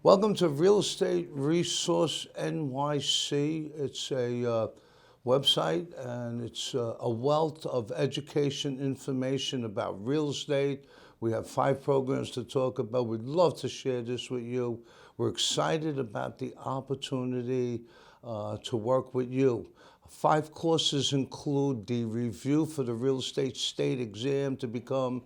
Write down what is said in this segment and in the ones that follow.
Welcome to Real Estate Resource NYC. It's a website and it's a wealth of education information about real estate. We have 5 programs to talk about. We'd love to share this with you. We're excited about the opportunity to work with you. 5 courses include the review for the real estate state exam to become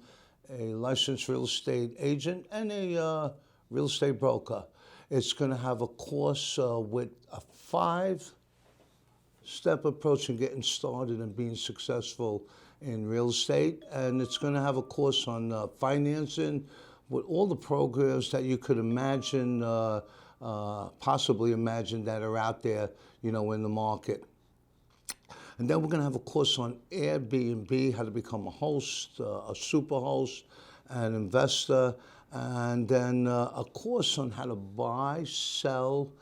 a licensed real estate agent and a real estate broker. It's going to have a course with a 5-step approach in getting started and being successful in real estate. And it's going to have a course on financing with all the programs that you could imagine, possibly imagine that are out there, in the market. And then we're going to have a course on Airbnb, how to become a host, a super host, an investor, and then a course on how to buy, sell,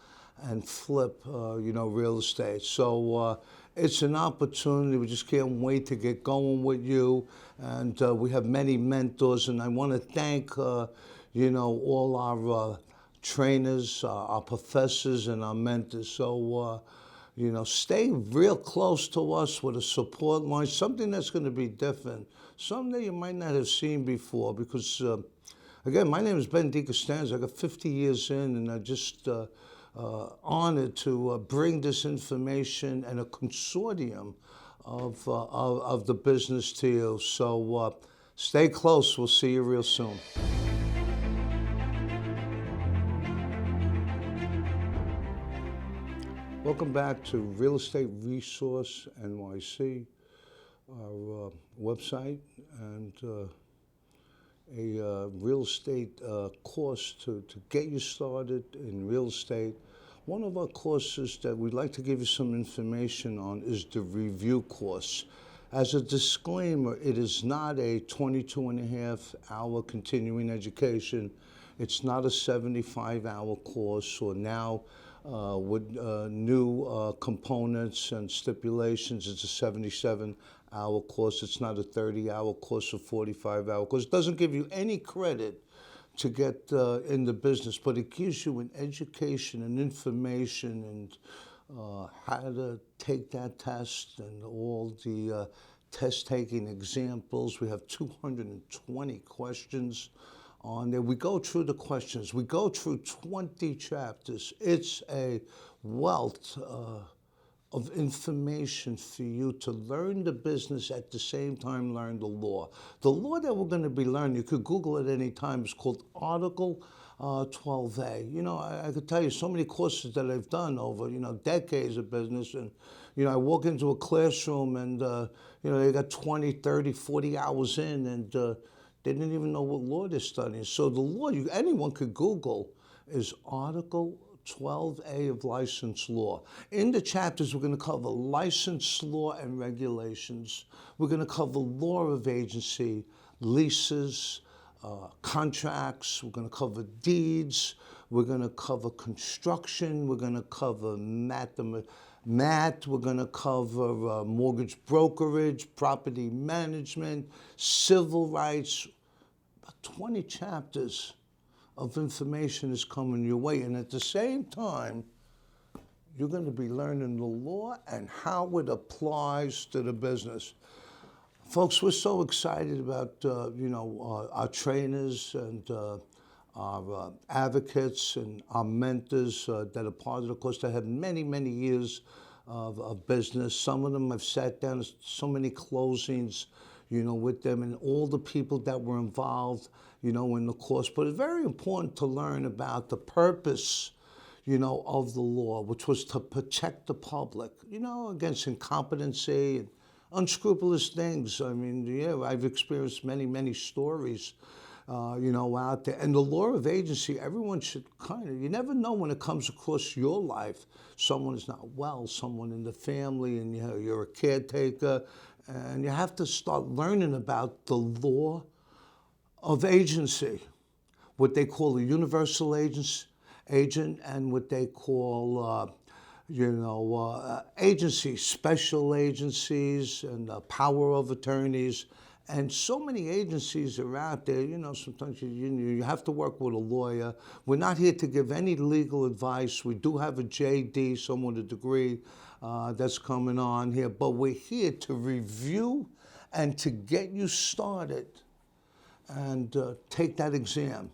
and flip, real estate. So it's an opportunity. We just can't wait to get going with you. And we have many mentors, and I want to thank, all our trainers, our professors, and our mentors. So, stay real close to us with a support line, something that's going to be different, something that you might not have seen before. Because, again, my name is Ben DeCostanzo. I got 50 years in, and I just honored to bring this information and a consortium of the business to you. So stay close. We'll see you real soon. Welcome back to Real Estate Resource NYC, our website, and a real estate course to get you started in real estate. One of our courses that we'd like to give you some information on is the review course. As a disclaimer, it is not a 22.5-hour continuing education. It's not a 75-hour course, or now with new components and stipulations, it's a 77-hour course. It's not a 30-hour course or 45-hour course. It doesn't give you any credit to get in the business, but it gives you an education and information and how to take that test and all the test-taking examples. We have 220 questions on there. We go through the questions. We go through 20 chapters. It's a wealth of information for you to learn the business, at the same time learn the law. The law that we're going to be learning, you could Google it any time, is called Article 12A. I could tell you so many courses that I've done over, decades of business, and, I walk into a classroom and, they got 20, 30, 40 hours in, and they didn't even know what law they're studying. So the law, anyone could Google, is Article 12A of License Law. In the chapters, we're going to cover license law and regulations. We're going to cover law of agency, leases, contracts. We're going to cover deeds. We're going to cover construction. We're going to cover we're going to cover mortgage brokerage, property management, civil rights. About 20 chapters of information is coming your way. And at the same time, you're going to be learning the law and how it applies to the business. Folks, we're so excited about, our trainers and our advocates and our mentors that are part of the course, that have many, many years of business. Some of them have sat down, so many closings, with them, and all the people that were involved, in the course. But it's very important to learn about the purpose, of the law, which was to protect the public, against incompetency and unscrupulous things. I mean, I've experienced many, many stories, out there. And the law of agency, everyone should you never know when it comes across your life. Someone is not well, someone in the family, and you're a caretaker, and you have to start learning about the law of agency, what they call a universal agent, and what they call, agencies, special agencies, and power of attorneys, And so many agencies are out there, sometimes you have to work with a lawyer. We're not here to give any legal advice. We do have a JD, someone with a degree that's coming on here, but we're here to review and to get you started and take that exam.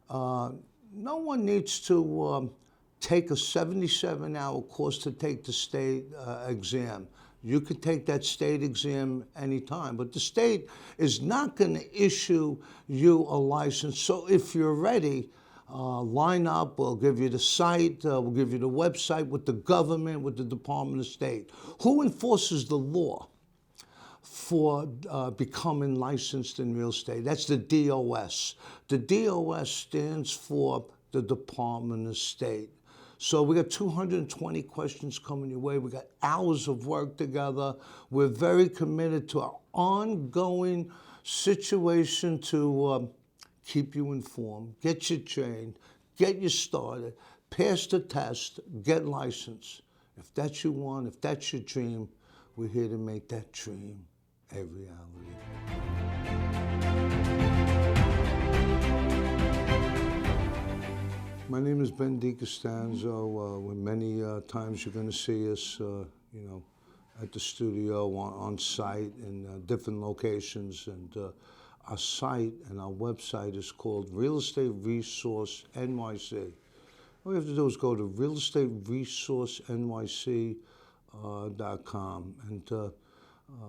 No one needs to take a 77-hour course to take the state exam. You could take that state exam anytime, but the state is not going to issue you a license. So if you're ready, line up. We'll give you the site. We'll give you the website with the government, with the Department of State. Who enforces the law for becoming licensed in real estate? That's the DOS. The DOS stands for the Department of State. So we got 220 questions coming your way. We got hours of work together. We're very committed to our ongoing situation to keep you informed, get you trained, get you started, pass the test, get licensed. If that's what you want, if that's your dream, we're here to make that dream a reality. My name is Ben DiCostanzo. Many times you're going to see us, at the studio, on site in different locations. And our site and our website is called Real Estate Resource NYC. All you have to do is go to realestateresourcenyc.com. And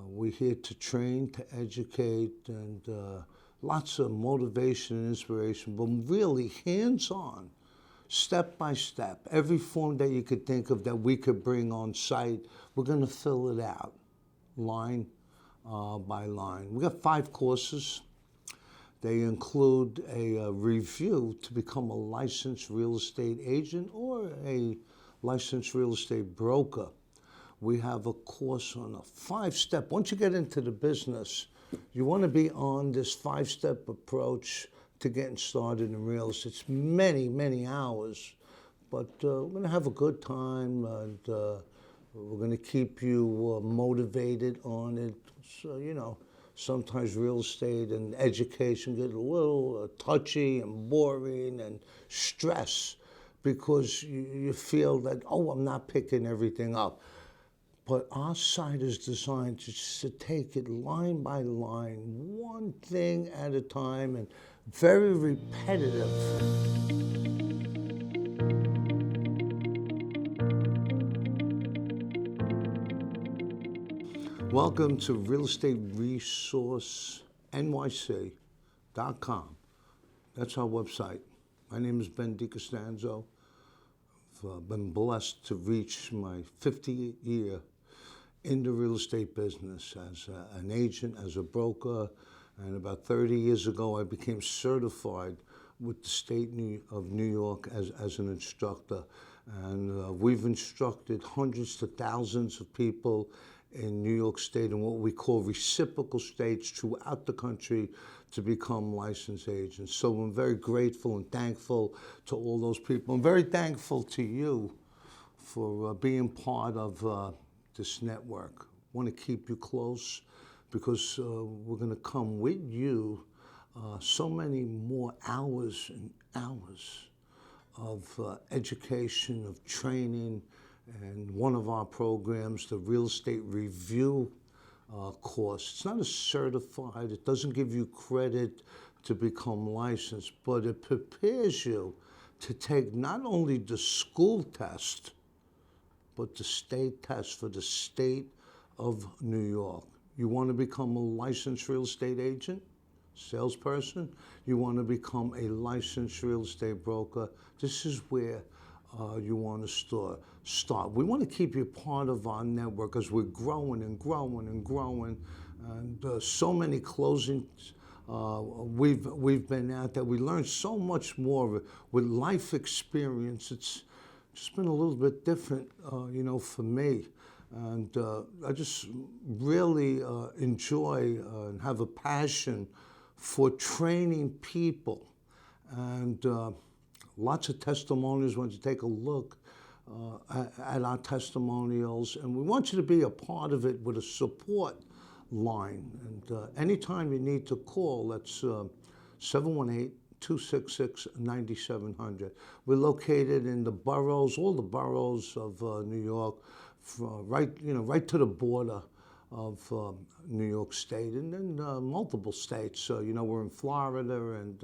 we're here to train, to educate, and lots of motivation and inspiration, but really hands-on. Step by step, every form that you could think of that we could bring on site, we're going to fill it out, line by line. We got 5 courses. They include a review to become a licensed real estate agent or a licensed real estate broker. We have a course on a 5-step. Once you get into the business, you want to be on this 5-step approach to getting started in real estate. It's many, many hours, but we're going to have a good time, and we're going to keep you motivated on it. So, sometimes real estate and education get a little touchy and boring and stress because you feel that, I'm not picking everything up. But our site is designed to take it line by line, one thing at a time, and very repetitive. Welcome to realestateresourcenyc.com. That's our website. My name is Ben DiCostanzo. I've been blessed to reach my 50th year in the real estate business as an agent, as a broker. And about 30 years ago, I became certified with the state of New York as an instructor. And we've instructed hundreds to thousands of people in New York State and what we call reciprocal states throughout the country to become licensed agents. So I'm very grateful and thankful to all those people. I'm very thankful to you for being part of this network. I want to keep you close, because we're going to come with you so many more hours and hours of education, of training, and one of our programs, the Real Estate Review course. It's not a certified, it doesn't give you credit to become licensed, but it prepares you to take not only the school test, but the state test for the state of New York. You want to become a licensed real estate agent, salesperson? You want to become a licensed real estate broker? This is where you want to start. We want to keep you part of our network as we're growing and growing and growing. And so many closings we've been at that we learned so much more with life experience. It's just been a little bit different, for me. And I just really enjoy and have a passion for training people. And lots of testimonials. When you take a look at our testimonials, and we want you to be a part of it with a support line. And anytime you need to call, that's 718-266-9700. We're located in the boroughs, all the boroughs of New York, right to the border of New York State, and then multiple states. So, we're in Florida and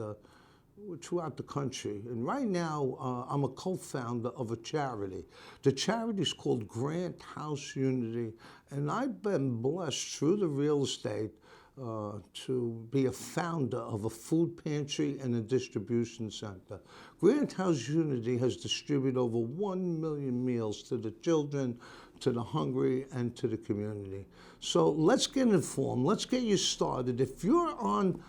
we're throughout the country. And right now, I'm a co-founder of a charity. The charity is called Grant House Unity, and I've been blessed through the real estate to be a founder of a food pantry and a distribution center. Grant House Unity has distributed over 1 million meals to the children, to the hungry, and to the community. So let's get informed. Let's get you started. If you're on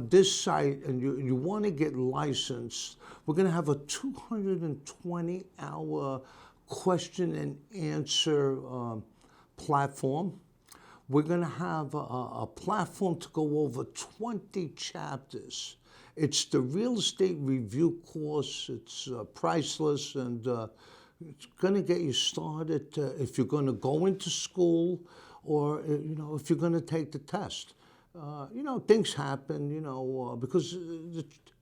this site and you want to get licensed, we're going to have a 220-hour question and answer platform. We're going to have a platform to go over 20 chapters. It's the real estate review course. It's priceless, and it's going to get you started if you're going to go into school, or if you're going to take the test. Things happen, because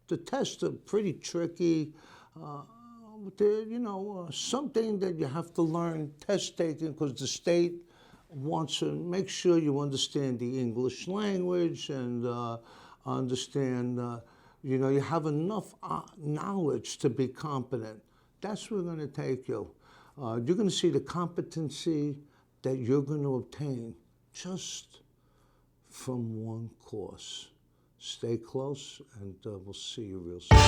the tests are pretty tricky. Something that you have to learn test taking, because the state wants to make sure you understand the English language and understand, you have enough knowledge to be competent. That's where we're going to take you. You're going to see the competency that you're going to obtain just from one course. Stay close, and we'll see you real soon.